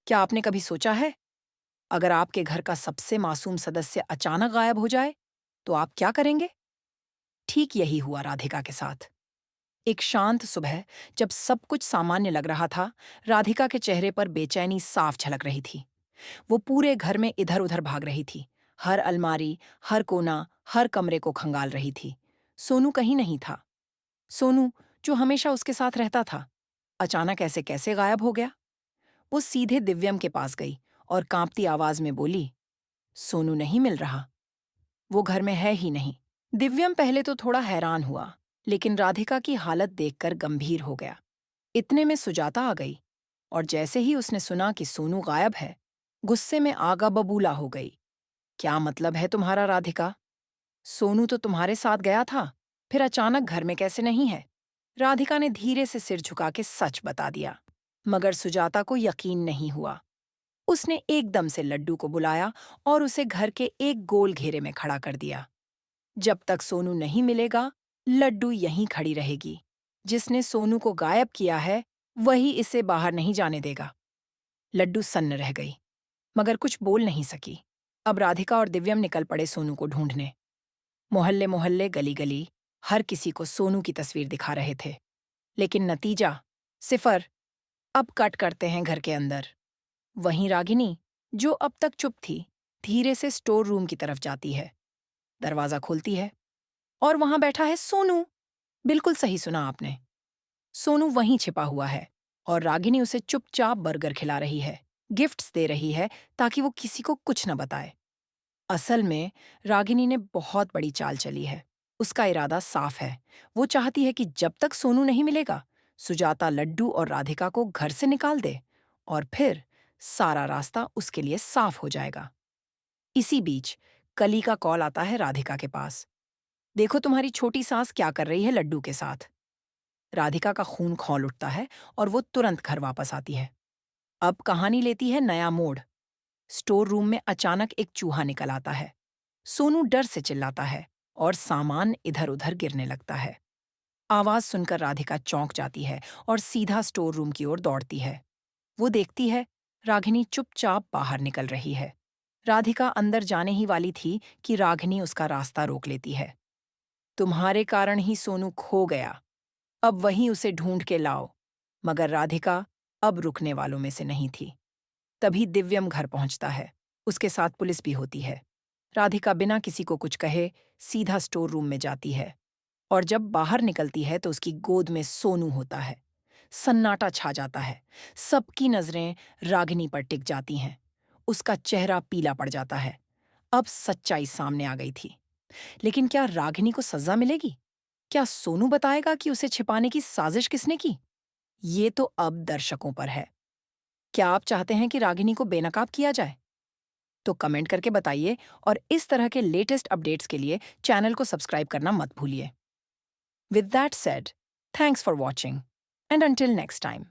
क्या आपने कभी सोचा है, अगर आपके घर का सबसे मासूम सदस्य अचानक गायब हो जाए, तो आप क्या करेंगे? ठीक यही हुआ राधिका के साथ। एक शांत सुबह, जब सब कुछ सामान्य लग रहा था, राधिका के चेहरे पर बेचैनी साफ झलक रही थी। वो पूरे घर में इधर-उधर भाग रही थी। हर अलमारी, हर कोना, हर कमरे को खंगाल रही थी। सोनू कहीं नहीं था। सोनू, जो हमेशा उसके साथ रहता था, अचानक ऐसे कैसे गायब हो गया? वो सीधे दिव्यम के पास गई और कांपती आवाज में बोली, सोनू नहीं मिल रहा। वो घर में है ही नहीं। दिव्यम पहले तो थोड़ा हैरान हुआ, लेकिन राधिका की हालत देखकर गंभीर हो गया। इतने में सुजाता आ गई, और जैसे ही उसने सुना कि सोनू गायब है, गुस्से में आगा बबूला हो गई। क्या मतलब है तुम्हारा, राधिका? सोनू तो तुम्हारे साथ गया था, फिर अचानक घर में कैसे नहीं है? राधिका ने धीरे से सिर झुका के सच बता दिया। मगर सुजाता को यकीन नहीं हुआ। उसने एकदम से लड्डू को बुलाया और उसे घर के एक गोल घेरे में खड़ा कर दिया। जब तक सोनू नहीं मिलेगा, लड्डू यहीं खड़ी रहेगी। जिसने सोनू को गायब किया है, वही इसे बाहर नहीं जाने देगा। लड्डू सन्न रह गई, मगर कुछ बोल नहीं सकी। अब राधिका और दिव्यम निकल पड़े सोनू को ढूंढने। मोहल्ले मोहल्ले, गली गली, हर किसी को सोनू की तस्वीर दिखा रहे थे। लेकिन नतीजा सिफर। अब कट करते हैं घर के अंदर। वहीं रागिनी, जो अब तक चुप थी, धीरे से स्टोर रूम की तरफ जाती है। दरवाजा खोलती है, और वहां बैठा है सोनू। बिल्कुल सही सुना आपने। सोनू वहीं छिपा हुआ है, और रागिनी उसे चुपचाप बर्गर खिला रही है, गिफ्ट्स दे रही है, ताकि वो किसी को कुछ न बताए। असल में रागिनी ने बहुत बड़ी चाल चली है। उसका इरादा साफ है। वो चाहती है कि जब तक सोनू नहीं मिलेगा, सुजाता लड्डू और राधिका को घर से निकाल दे, और फिर सारा रास्ता उसके लिए साफ हो जाएगा। इसी बीच कली का कॉल आता है राधिका के पास। देखो, तुम्हारी छोटी सास क्या कर रही है लड्डू के साथ। राधिका का खून खौल उठता है, और वो तुरंत घर वापस आती है। अब कहानी लेती है नया मोड़। स्टोर रूम में अचानक एक चूहा निकल आता है। सोनू डर से चिल्लाता है, और सामान इधर उधर गिरने लगता है। आवाज सुनकर राधिका चौंक जाती है और सीधा स्टोर रूम की ओर दौड़ती है। वो देखती है, रागिनी चुपचाप बाहर निकल रही है। राधिका अंदर जाने ही वाली थी कि रागिनी उसका रास्ता रोक लेती है। तुम्हारे कारण ही सोनू खो गया, अब वहीं उसे ढूंढ के लाओ। मगर राधिका अब रुकने वालों में से नहीं थी। तभी दिव्यम घर पहुंचता है। उसके साथ पुलिस भी होती है। राधिका बिना किसी को कुछ कहे सीधा स्टोर रूम में जाती है, और जब बाहर निकलती है तो उसकी गोद में सोनू होता है। सन्नाटा छा जाता है। सबकी नजरें रागिनी पर टिक जाती हैं। उसका चेहरा पीला पड़ जाता है। अब सच्चाई सामने आ गई थी। लेकिन क्या रागिनी को सजा मिलेगी? क्या सोनू बताएगा कि उसे छिपाने की साजिश किसने की? ये तो अब दर्शकों पर है। क्या आप चाहते हैं कि रागिनी को बेनकाब किया जाए? तो कमेंट करके बताइए, और इस तरह के लेटेस्ट अपडेट्स के लिए चैनल को सब्सक्राइब करना मत भूलिए। With that said, thanks for watching, and until next time.